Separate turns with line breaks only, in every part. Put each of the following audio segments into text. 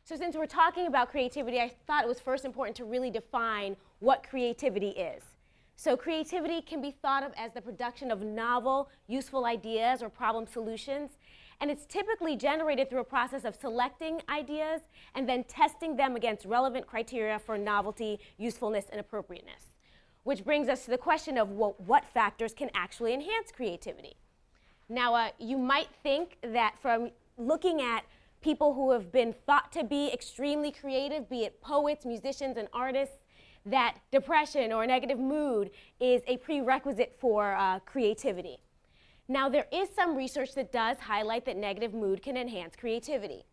So since we're talking about creativity, I thought it was first important to really define what creativity is. So creativity can be thought of as the production of novel, useful ideas or problem solutions, and it's typically generated through a process of selecting ideas and then testing them against relevant criteria for novelty, usefulness, and appropriateness. Which brings us to the question of what factors can actually enhance creativity. Now, you might think that from looking at people who have been thought to be extremely creative, be it poets, musicians, and artists, that depression or negative mood is a prerequisite for creativity. Now, there is some research that does highlight that negative mood can enhance creativity.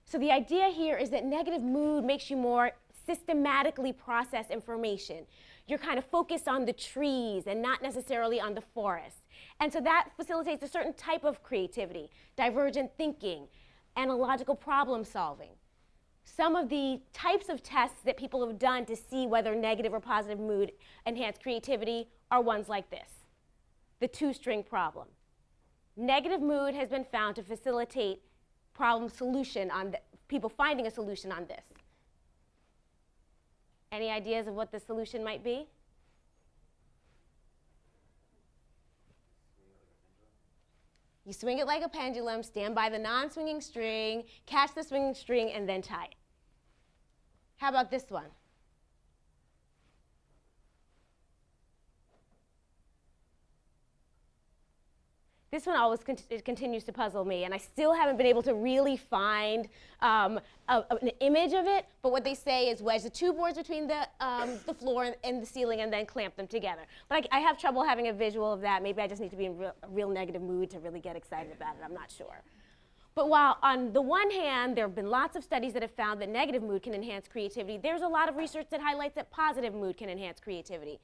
So the idea here is that negative mood makes you more systematically process information. You're kind of focused on the trees and not necessarily on the forest. And so that facilitates a certain type of creativity, divergent thinking, analogical problem solving. Some of the types of tests that people have done to see whether negative or positive mood enhance creativity are ones like this. The two-string problem. Negative mood has been found to facilitate problem solution on people finding a solution on this. Any ideas of what the solution might be? You swing it like a pendulum, stand by the non-swinging string, catch the swinging string, and then tie it. How about this one? This one always continues to puzzle me, and I still haven't been able to really find an image of it, but what they say is wedge the two boards between the floor and the ceiling and then clamp them together. But I have trouble having a visual of that. Maybe I just need to be in a real negative mood to really get excited about it. I'm not sure. But while on the one hand, there have been lots of studies that have found that negative mood can enhance creativity, there's a lot of research that highlights that positive mood can enhance creativity.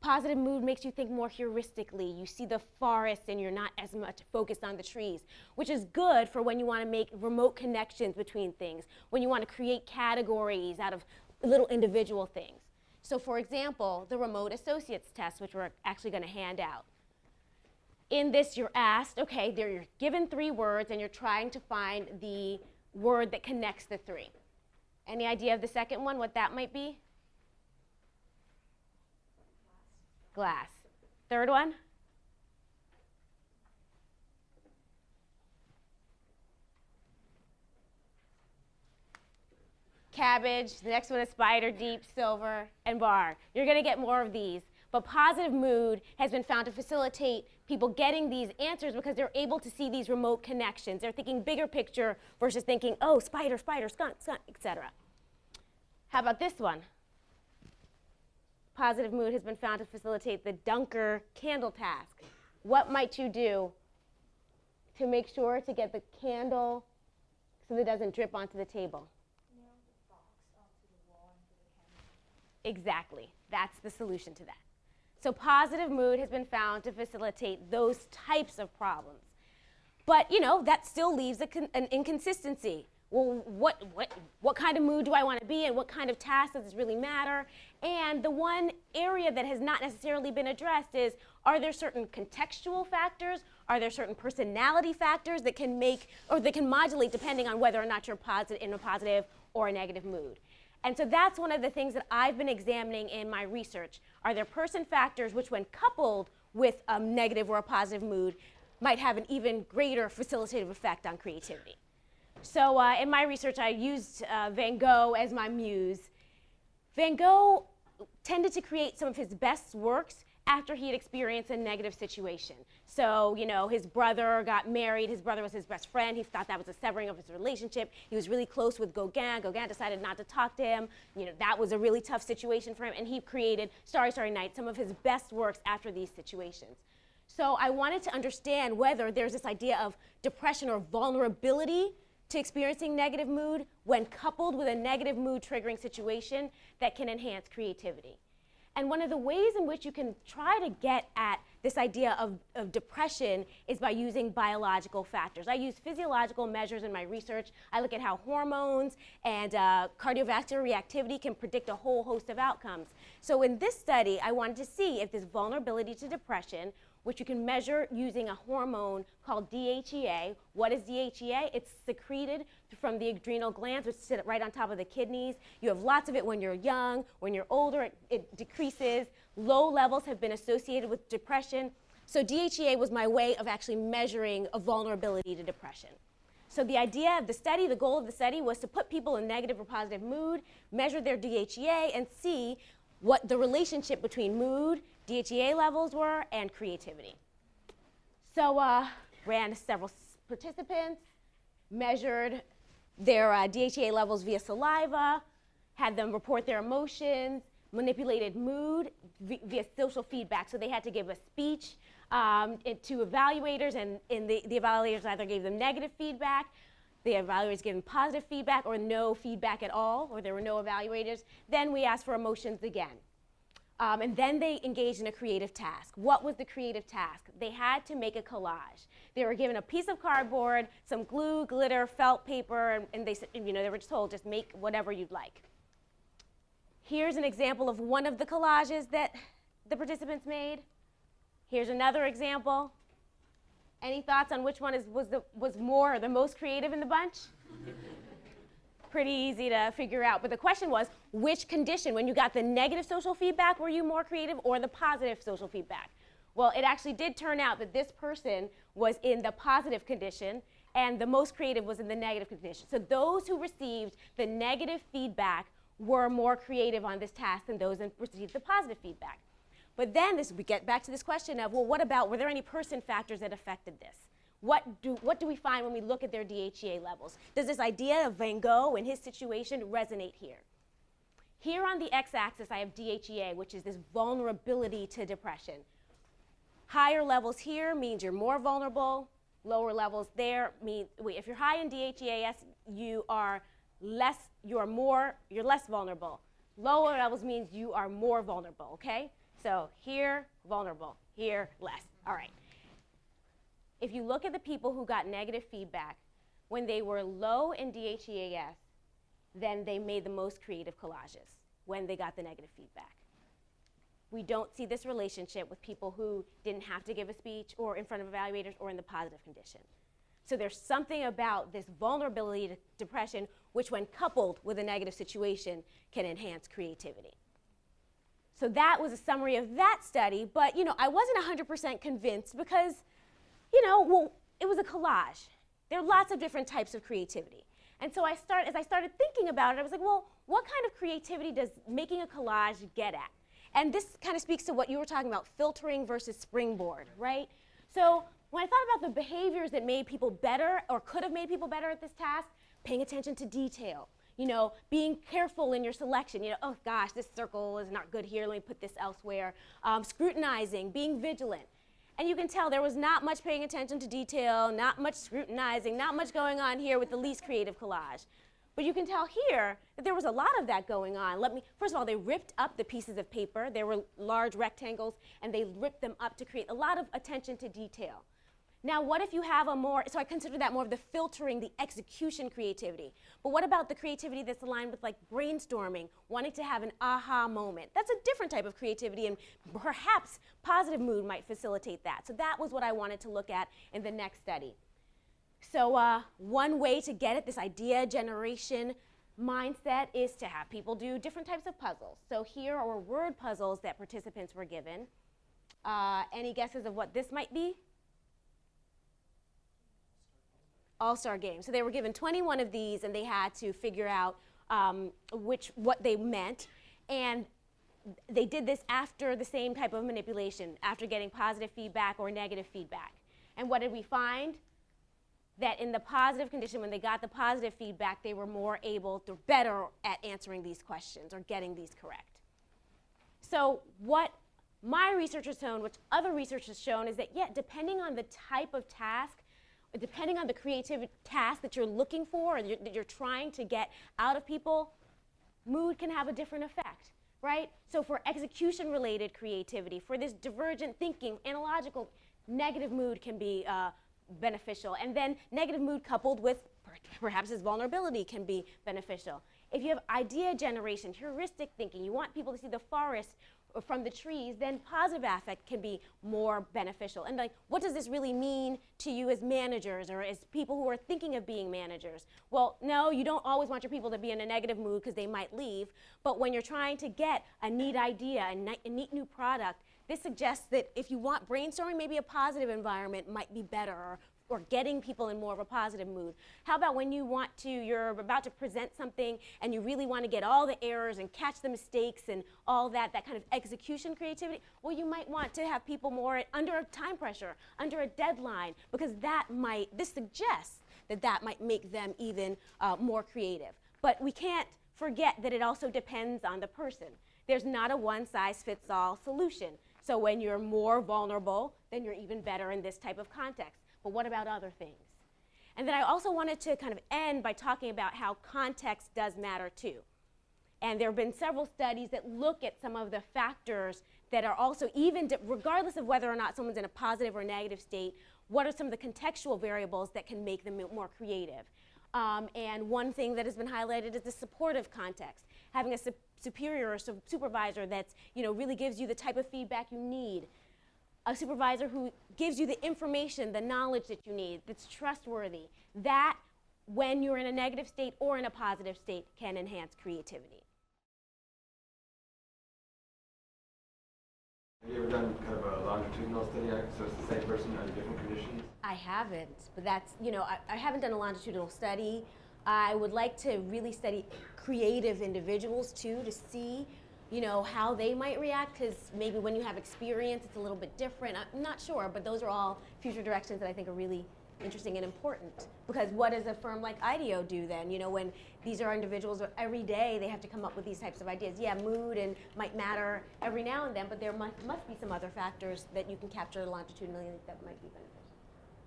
Positive mood makes you think more heuristically. You see the forest and you're not as much focused on the trees, which is good for when you want to make remote connections between things, when you want to create categories out of little individual things. So for example, the remote associates test, which we're actually going to hand out. In this, you're asked, okay, you're given 3 words and you're trying to find the word that connects the 3. Any idea of the second one, what that might be? Glass. Third one? Cabbage. The next one is spider, deep, silver, and bar. You're going to get more of these. But positive mood has been found to facilitate people getting these answers because they're able to see these remote connections. They're thinking bigger picture versus thinking, oh, spider, spider, skunk, skunk, etc. How about this one? Positive mood has been found to facilitate the dunker candle task. What might you do to make sure to get the candle so that it doesn't drip onto the table?
Nail the box onto the wall and put the candle.
Exactly. That's the solution to that. So positive mood has been found to facilitate those types of problems. But, you know, that still leaves an inconsistency. Well, what kind of mood do I want to be in? What kind of task does this really matter? And the one area that has not necessarily been addressed is, are there certain contextual factors? Are there certain personality factors that can make, or that can modulate depending on whether or not you're in a positive or a negative mood? And so that's one of the things that I've been examining in my research. Are there person factors which, when coupled with a negative or a positive mood, might have an even greater facilitative effect on creativity? So in my research, I used Van Gogh as my muse. Van Gogh tended to create some of his best works after he had experienced a negative situation. So, you know, his brother got married. His brother was his best friend. He thought that was a severing of his relationship. He was really close with Gauguin. Gauguin decided not to talk to him. You know, that was a really tough situation for him. And he created Starry, Starry Night, some of his best works after these situations. So I wanted to understand whether there's this idea of depression or vulnerability to experiencing negative mood when coupled with a negative mood triggering situation that can enhance creativity. And one of the ways in which you can try to get at this idea of depression is by using biological factors. I use physiological measures in my research. I look at how hormones and cardiovascular reactivity can predict a whole host of outcomes. So in this study, I wanted to see if this vulnerability to depression which you can measure using a hormone called DHEA. What is DHEA? It's secreted from the adrenal glands, which sit right on top of the kidneys. You have lots of it when you're young. When you're older, it decreases. Low levels have been associated with depression. So DHEA was my way of actually measuring a vulnerability to depression. So the idea of the study, the goal of the study, was to put people in negative or positive mood, measure their DHEA, and see what the relationship between mood, DHEA levels were, and creativity. So ran several participants, measured their DHEA levels via saliva, had them report their emotions, manipulated mood via social feedback. So they had to give a speech to evaluators, and the evaluators either gave them negative feedback, the evaluators gave them positive feedback, or no feedback at all, or there were no evaluators. Then we asked for emotions again. And then they engaged in a creative task. What was the creative task? They had to make a collage. They were given a piece of cardboard, some glue, glitter, felt paper, and they were just told, just make whatever you'd like. Here's an example of one of the collages that the participants made. Here's another example. Any thoughts on which one was the most creative in the bunch? Pretty easy to figure out. But the question was, which condition, when you got the negative social feedback, were you more creative, or the positive social feedback? Well, it actually did turn out that this person was in the positive condition, and the most creative was in the negative condition. So those who received the negative feedback were more creative on this task than those who received the positive feedback. But then we get back to this question of, well, what about, were there any person factors that affected this? What do we find when we look at their DHEA levels? Does this idea of Van Gogh and his situation resonate here? Here on the x-axis, I have DHEA, which is this vulnerability to depression. Higher levels here means you're more vulnerable. Lower levels there mean, if you're high in DHEAS, you're less vulnerable. Lower levels means you are more vulnerable, okay? So here, vulnerable, here, less. All right. If you look at the people who got negative feedback, when they were low in DHEAS, then they made the most creative collages when they got the negative feedback. We don't see this relationship with people who didn't have to give a speech or in front of evaluators or in the positive condition. So there's something about this vulnerability to depression which, when coupled with a negative situation, can enhance creativity. So that was a summary of that study, but I wasn't 100% convinced because, it was a collage. There are lots of different types of creativity. And so as I started thinking about it, I was like, well, what kind of creativity does making a collage get at? And this kind of speaks to what you were talking about, filtering versus springboard, right? So when I thought about the behaviors that made people better or could have made people better at this task, paying attention to detail, being careful in your selection, oh gosh, this circle is not good here, let me put this elsewhere. Scrutinizing, being vigilant. And you can tell there was not much paying attention to detail, not much scrutinizing, not much going on here with the least creative collage. But you can tell here that there was a lot of that going on. First of all, they ripped up the pieces of paper. There were large rectangles, and they ripped them up to create a lot of attention to detail. Now, what if you have so I consider that more of the filtering, the execution creativity. But what about the creativity that's aligned with brainstorming, wanting to have an aha moment? That's a different type of creativity, and perhaps positive mood might facilitate that. So that was what I wanted to look at in the next study. So one way to get at this idea generation mindset is to have people do different types of puzzles. So here are word puzzles that participants were given. Any guesses of what this might be? All-star game. So they were given 21 of these, and they had to figure out what they meant. And they did this after the same type of manipulation, after getting positive feedback or negative feedback. And what did we find? That in the positive condition, when they got the positive feedback, they were better at answering these questions or getting these correct. So what my research has shown, which other research has shown, is that, depending on the type of task, depending on the creative task that you're looking for and that you're trying to get out of people, mood can have a different effect, right? So for execution-related creativity, for this divergent thinking, analogical, negative mood can be beneficial. And then negative mood coupled with perhaps his vulnerability can be beneficial. If you have idea generation, heuristic thinking, you want people to see the forest from the trees, then positive affect can be more beneficial. And like, what does this really mean to you as managers or as people who are thinking of being managers? Well, no, you don't always want your people to be in a negative mood because they might leave, but when you're trying to get a neat idea, a neat new product, this suggests that if you want brainstorming, maybe a positive environment might be better, or getting people in more of a positive mood. How about when you're about to present something and you really want to get all the errors and catch the mistakes and all that kind of execution creativity? Well, you might want to have people more under a time pressure, under a deadline, because this suggests that might make them even more creative. But we can't forget that it also depends on the person. There's not a one-size-fits-all solution. So when you're more vulnerable, then you're even better in this type of context. But what about other things? And then I also wanted to kind of end by talking about how context does matter too. And there have been several studies that look at some of the factors that are also, regardless of whether or not someone's in a positive or negative state, what are some of the contextual variables that can make them more creative? And one thing that has been highlighted is the supportive context. Having a superior or supervisor that's, really gives you the type of feedback you need. A supervisor who gives you the information, the knowledge that you need, that's trustworthy. That, when you're in a negative state or in a positive state, can enhance creativity.
Have you ever done kind of a longitudinal study, so it's the same person under different conditions?
I haven't, but that's, I haven't done a longitudinal study. I would like to really study creative individuals too, to see how they might react, because maybe when you have experience, it's a little bit different. I'm not sure, but those are all future directions that I think are really interesting and important. Because what does a firm like IDEO do then? When these are individuals every day, they have to come up with these types of ideas. Yeah, mood might matter every now and then, but there must be some other factors that you can capture longitudinally that might be beneficial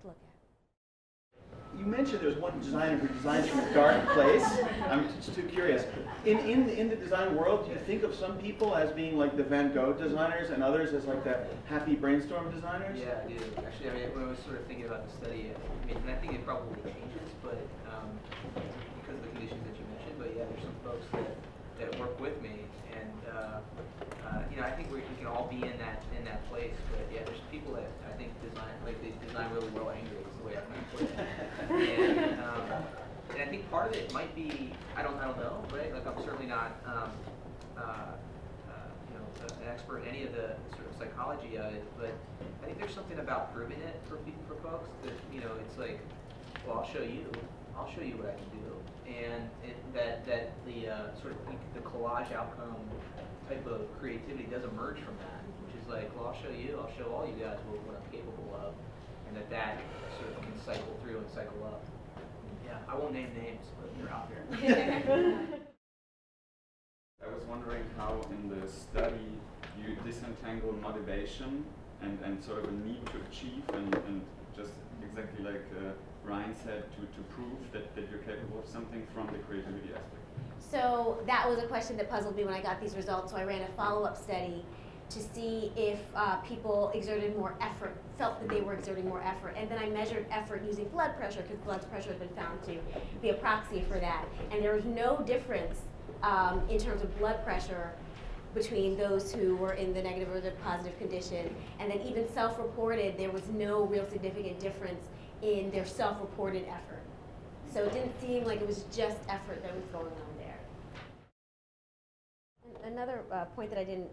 to look at.
You mentioned there's one designer who designs from a dark place. I'm just too curious. In the design world, do you think of some people as being like the Van Gogh designers and others as like the happy brainstorm designers?
Yeah, I do. Actually, when I was sort of thinking about the study, and I think it probably changes, but because of the conditions that you mentioned. But yeah, there's some folks that work with me, and I think we can all be in that place. But yeah, there's people that I think they design really well angry. Is the way I put it. And I think part of it might be I don't know, right? Like I'm certainly not an expert in any of the sort of psychology of it, but I think there's something about proving it for folks that it's like, well, I'll show you what I can do, and that the sort of the collage outcome type of creativity does emerge from that, which is like, well, I'll show all you guys what I'm capable of, and that sort of can cycle through and cycle up. Yeah, I won't name names, but they're out there.
I was wondering how in the study you disentangle motivation and sort of a need to achieve and just exactly like Ryan said, to prove that you're capable of something from the creativity aspect.
So that was a question that puzzled me when I got these results, so I ran a follow-up study to see if people exerted more effort, felt that they were exerting more effort. And then I measured effort using blood pressure, because blood pressure has been found to be a proxy for that. And there was no difference in terms of blood pressure between those who were in the negative or the positive condition. And then even self-reported, there was no real significant difference in their self-reported effort. So it didn't seem like it was just effort that was going on there. And another point that I didn't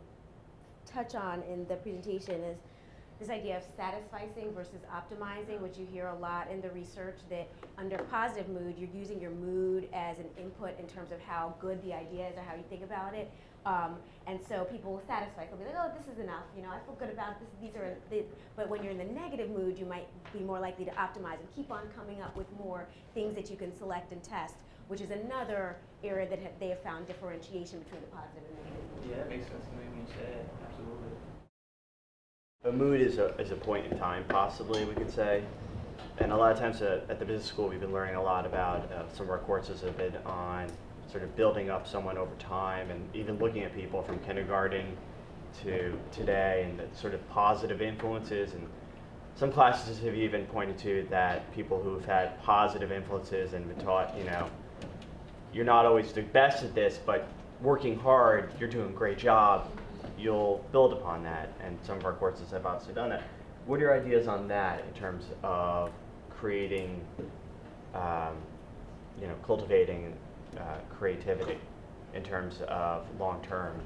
touch on in the presentation is this idea of satisfising versus optimizing, which you hear a lot in the research, that under positive mood, you're using your mood as an input in terms of how good the idea is or how you think about it. And so people will satisfy. They'll be like, oh, this is enough. I feel good about this. But when you're in the negative mood, you might be more likely to optimize and keep on coming up with more things that you can select and test, which is another area that they have found differentiation between the positive and negative mood.
Yeah, that makes sense to me when you say it. Absolutely.
A mood is a point in time, possibly, we could say. And a lot of times at the business school, we've been learning a lot about, some of our courses have been on sort of building up someone over time, and even looking at people from kindergarten to today, and the sort of positive influences. And some classes have even pointed to that people who've had positive influences and been taught, you're not always the best at this, but working hard, you're doing a great job. you'll build upon that, and some of our courses have obviously done that. What are your ideas on that in terms of creating, cultivating creativity in terms of long-term?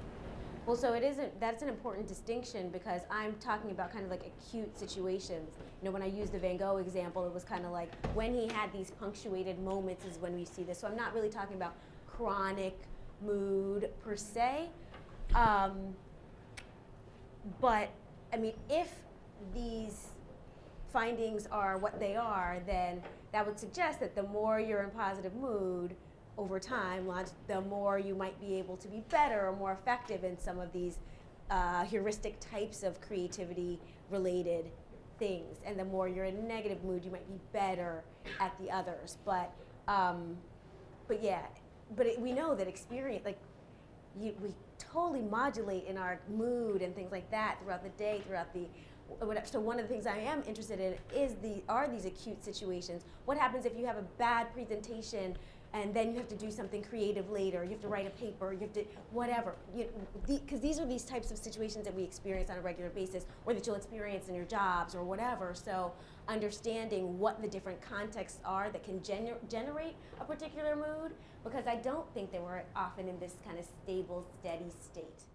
Well, so that's an important distinction, because I'm talking about kind of like acute situations. When I used the Van Gogh example, it was kind of like when he had these punctuated moments is when we see this. So I'm not really talking about chronic mood per se. But, I mean, if these findings are what they are, then that would suggest that the more you're in positive mood over time, the more you might be able to be better or more effective in some of these heuristic types of creativity-related things. And the more you're in a negative mood, you might be better at the others. But we know that experience, we totally modulate in our mood and things like that throughout the day, so one of the things I am interested in are these acute situations. What happens if you have a bad presentation and then you have to do something creative later? You have to write a paper, you have to whatever. Because these are these types of situations that we experience on a regular basis, or that you'll experience in your jobs or whatever. So understanding what the different contexts are that can generate a particular mood, because I don't think that we're often in this kind of stable, steady state.